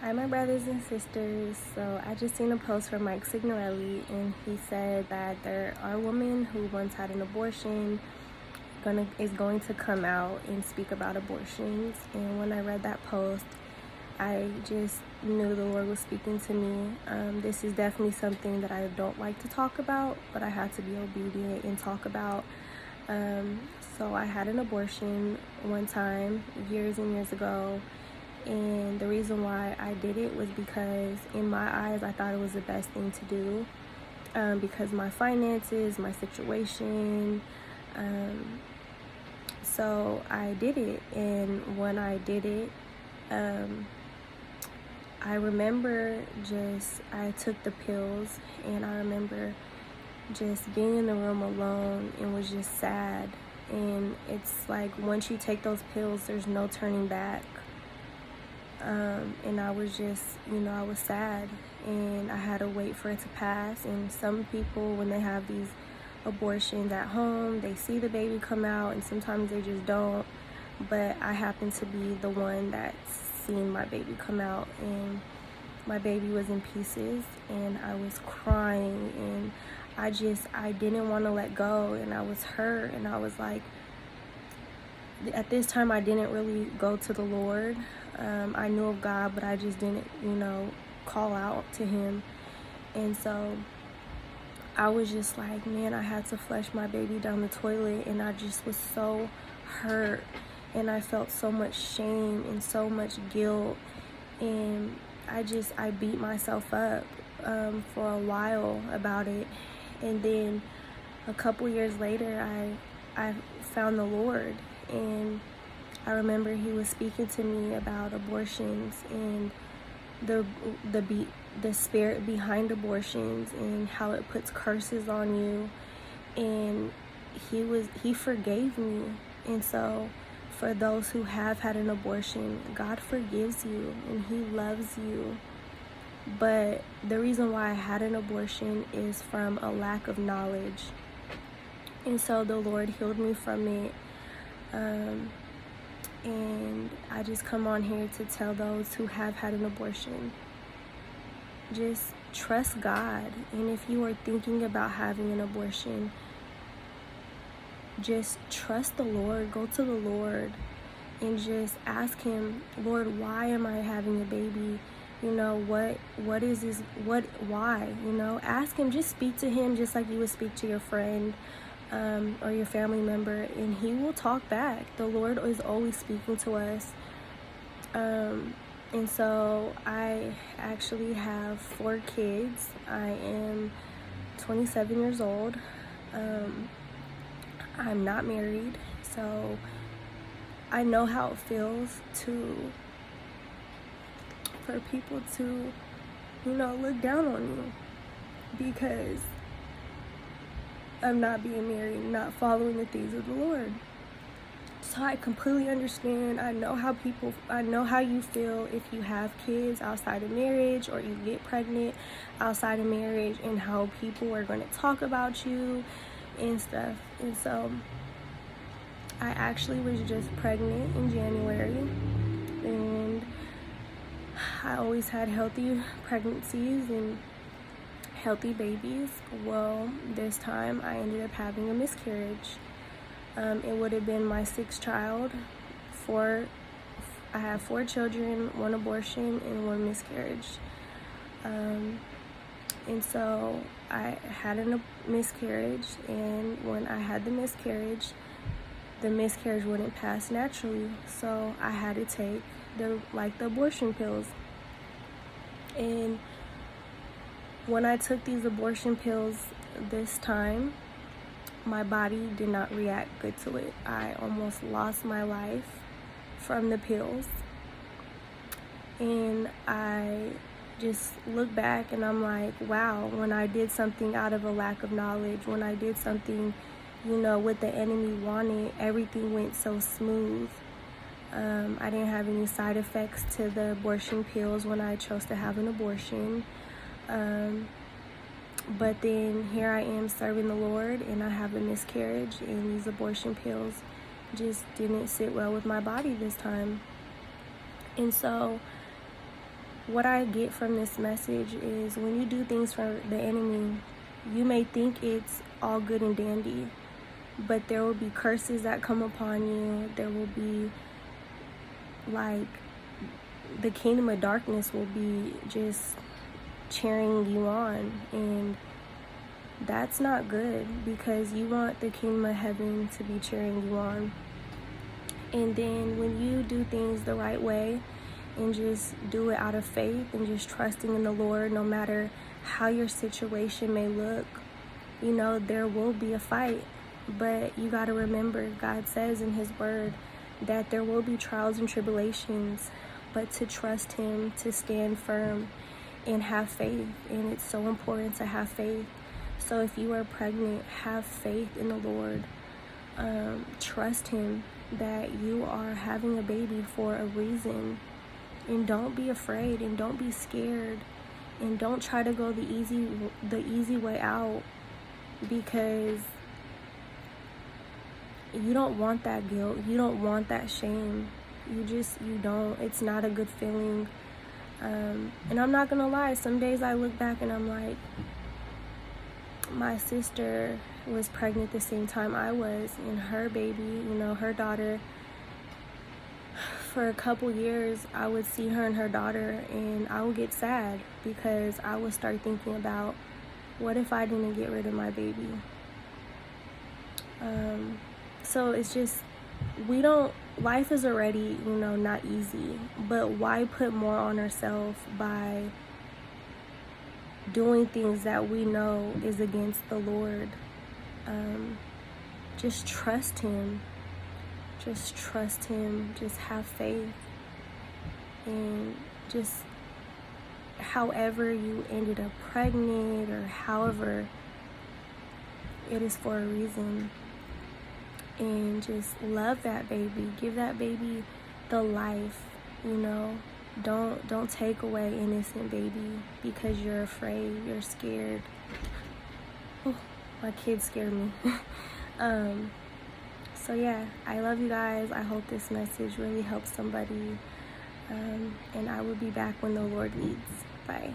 Hi, my brothers and sisters. So I just seen a post from Mike Signorelli, and he said that there are women who once had an abortion is going to come out and speak about abortions. And when I read that post, I just knew the Lord was speaking to me. This is definitely something that I don't like to talk about, but I had to be obedient and talk about. So I had an abortion one time, years and years ago. And the reason why I did it was because in my eyes, I thought it was the best thing to do, because my finances, my situation. So I did it. And when I did it, I remember I took the pills, and I remember just being in the room alone and was just sad. And it's like once you take those pills, there's no turning back. And I was just, I was sad, and I had to wait for it to pass. And some people, when they have these abortions at home, they see the baby come out, and sometimes they just don't. But I happened to be the one that's seen my baby come out, and my baby was in pieces, and I was crying, and I didn't want to let go, and I was hurt, and I was like, at this time I didn't really go to the Lord. I knew of God, but I just didn't, call out to him. And so I was just like, man, I had to flush my baby down the toilet, and I just was so hurt, and I felt so much shame and so much guilt, and I beat myself up for a while about it. And then a couple years later, I found the Lord, and I remember he was speaking to me about abortions and the spirit behind abortions and how it puts curses on you. And he forgave me. And so for those who have had an abortion, God forgives you and he loves you. But the reason why I had an abortion is from a lack of knowledge. And so the Lord healed me from it. And I just come on here to tell those who have had an abortion, just trust God. And if you are thinking about having an abortion, just trust the Lord. Go to the Lord and just ask him, Lord, why am I having a baby? What is this? Why? Ask him, just speak to him just like you would speak to your friend or your family member, and he will talk back. The Lord is always speaking to us. And so I actually have 4 kids. I am 27 years old. I'm not married, so I know how it feels for people to, look down on you because of not being married, not following the things of the Lord. So I completely understand. I know how you feel if you have kids outside of marriage, or you get pregnant outside of marriage, and how people are going to talk about you and stuff. And so I actually was just pregnant in January, and I always had healthy pregnancies and healthy babies. Well, this time I ended up having a miscarriage. It would have been my 6th child. I have 4 children, 1 abortion, and 1 miscarriage. And so I had a miscarriage, and when I had the miscarriage wouldn't pass naturally. So I had to take the abortion pills. And when I took these abortion pills this time, my body did not react good to it. I almost lost my life from the pills. And I just look back and I'm like, wow, when I did something out of a lack of knowledge, when I did something, what the enemy wanted, everything went so smooth. I didn't have any side effects to the abortion pills when I chose to have an abortion. But then here I am serving the Lord, and I have a miscarriage, and these abortion pills just didn't sit well with my body this time. And so what I get from this message is when you do things for the enemy, you may think it's all good and dandy, but there will be curses that come upon you. There will be, like, the kingdom of darkness will be just cheering you on, and that's not good, because you want the kingdom of heaven to be cheering you on. And then when you do things the right way and just do it out of faith and just trusting in the Lord, no matter how your situation may look, you know, there will be a fight. But you got to remember, God says in his word that there will be trials and tribulations, but to trust him, to stand firm and have faith. And it's so important to have faith. So if you are pregnant, have faith in the Lord. Trust him that you are having a baby for a reason. And don't be afraid, and don't be scared, and don't try to go the easy way out, because you don't want that guilt. You don't want that shame. You don't. It's not a good feeling. And I'm not gonna lie, some days I look back and I'm like, my sister was pregnant the same time I was, and her baby, you know, her daughter, for a couple years I would see her and her daughter and I would get sad, because I would start thinking about, what if I didn't get rid of my baby? So it's just, life is already, you know, not easy, but why put more on ourselves by doing things that we know is against the Lord? Just trust him. Just trust him. Just have faith. And just, however you ended up pregnant, or however, it is for a reason. And just love that baby. Give that baby the life, you know. Don't take away innocent baby because you're afraid, you're scared. Oh, my kids scared me. So yeah, I love you guys. I hope this message really helps somebody. And I will be back when the Lord leads. Bye.